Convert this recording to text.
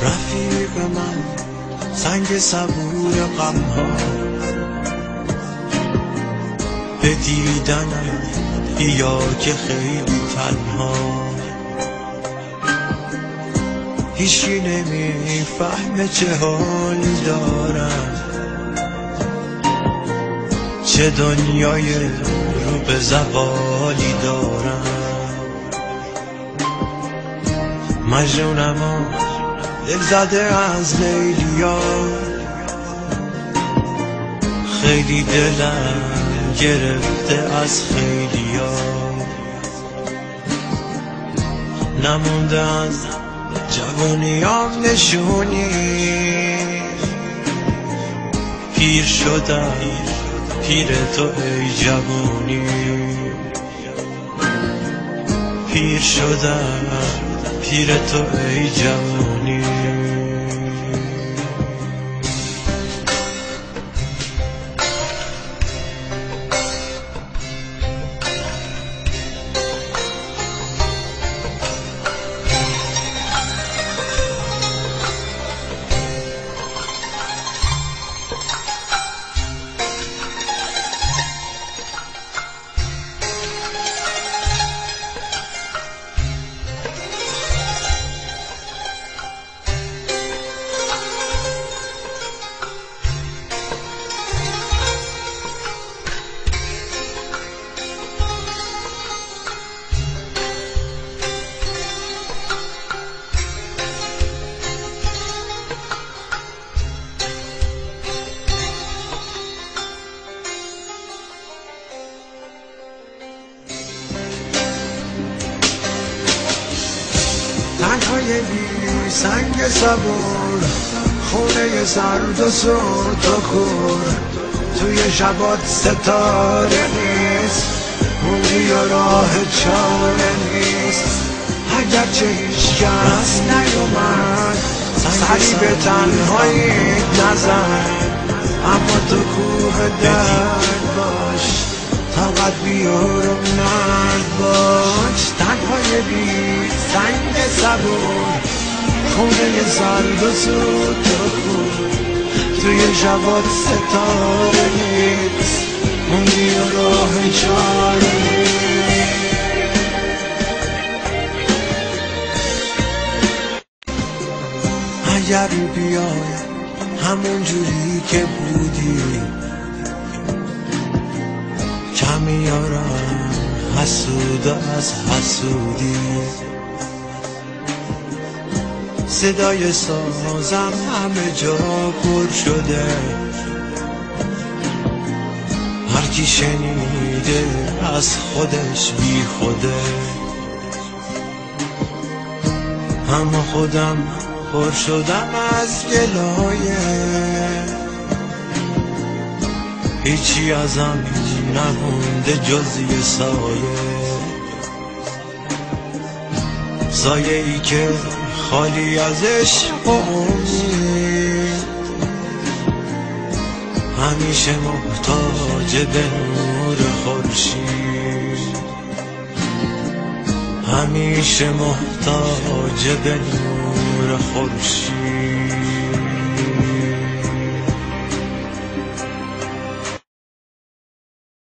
رفیق من سنگ صبور غمها، به دیدنم بیا که خیلی تنها. هیچی نمیفهمه چه حالی دارم، چه دنیای رو به زوالی دارم. مجنونم و دل زده از لیلیا، خیلی دلم گرفته از خیلیا. نمونده از جوانیام نشونی، پیر شدم پیر تو ای جوانی. پیر شدم پیر تو ای جوانی. تنهای بی سنگ صبور، خونه زرد و سرد و کور، توی شبات ستاره نیست، موندی و راه چاره نیست. اگرچه هیچ کس نیومد سری به تنهایی نزن، اما تو کوه درد باش، طاقت بیار و مرد باش. تنهای بی سنگ صبور، خونه زرد و سود و کور، توی شبات ستاره نیست، موندی و راه چاره نیست. اگر بیای همون جوری که بودی، کمی یارم حسود از حسودی. صدای سازم همه جا پر شده، هر کی شنیده از خودش بی خوده. اما خودم پر شدم از گلایه، هیچی ازم نمونده جز یه سایه ای که خالی از عشق و امید، همیشه محتاج به نور خورشید، همیشه محتاج به نور خورشید.